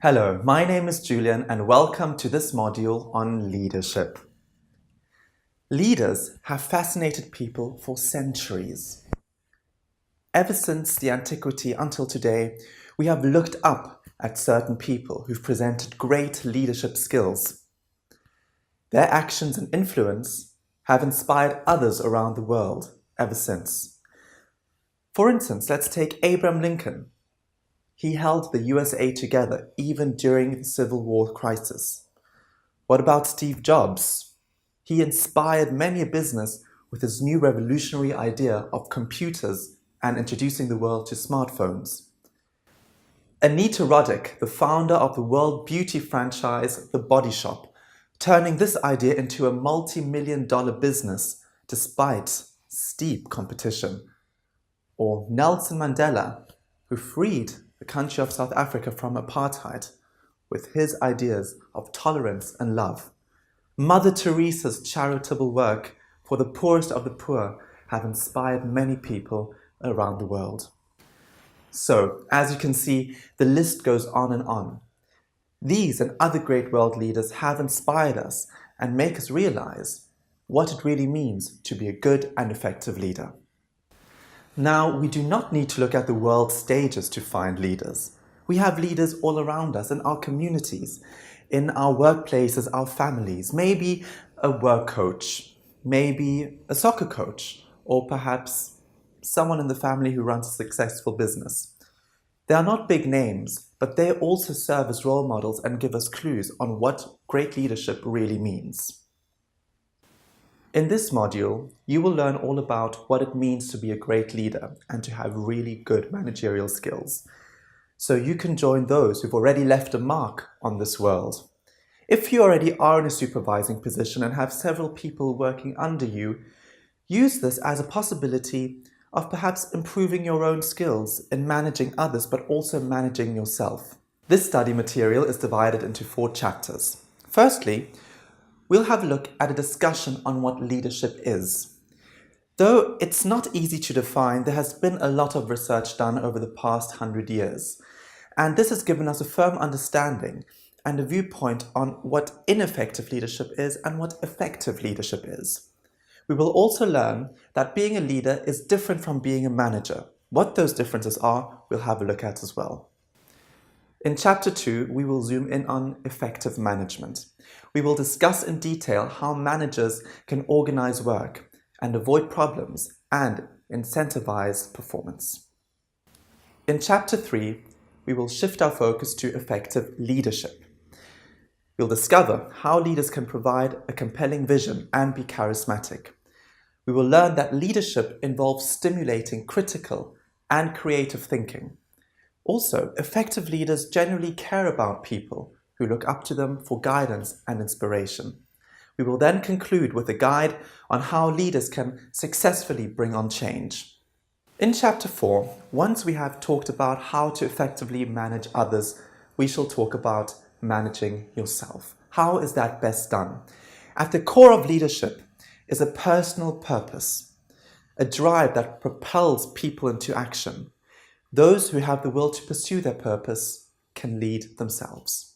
Hello, my name is Julian and welcome to this module on leadership. Leaders have fascinated people for centuries. Ever since the antiquity until today, we have looked up at certain people who've presented great leadership skills. Their actions and influence have inspired others around the world ever since. For instance, let's take Abraham Lincoln. He held the USA together even during the Civil War crisis. What about Steve Jobs? He inspired many a business with his new revolutionary idea of computers and introducing the world to smartphones. Anita Roddick, the founder of the world beauty franchise The Body Shop, turning this idea into a multi-million-dollar business despite steep competition. Or Nelson Mandela, who freed the country of South Africa from apartheid with his ideas of tolerance and love. Mother Teresa's charitable work for the poorest of the poor have inspired many people around the world. So, as you can see, the list goes on and on. These and other great world leaders have inspired us and make us realize what it really means to be a good and effective leader. Now, we do not need to look at the world stages to find leaders. We have leaders all around us in our communities, in our workplaces, our families, maybe a work coach, maybe a soccer coach, or perhaps someone in the family who runs a successful business. They are not big names, but they also serve as role models and give us clues on what great leadership really means. In this module, you will learn all about what it means to be a great leader and to have really good managerial skills. So you can join those who've already left a mark on this world. If you already are in a supervising position and have several people working under you, use this as a possibility of perhaps improving your own skills in managing others, but also managing yourself. This study material is divided into 4 chapters. Firstly, we'll have a look at a discussion on what leadership is. Though it's not easy to define, there has been a lot of research done over the past 100 years. And this has given us a firm understanding and a viewpoint on what ineffective leadership is and what effective leadership is. We will also learn that being a leader is different from being a manager. What those differences are, we'll have a look at as well. In Chapter 2, we will zoom in on effective management. We will discuss in detail how managers can organize work and avoid problems and incentivize performance. In Chapter 3, we will shift our focus to effective leadership. We'll discover how leaders can provide a compelling vision and be charismatic. We will learn that leadership involves stimulating critical and creative thinking. Also, effective leaders generally care about people who look up to them for guidance and inspiration. We will then conclude with a guide on how leaders can successfully bring on change. In Chapter 4, once we have talked about how to effectively manage others, we shall talk about managing yourself. How is that best done? At the core of leadership is a personal purpose, a drive that propels people into action. Those who have the will to pursue their purpose can lead themselves.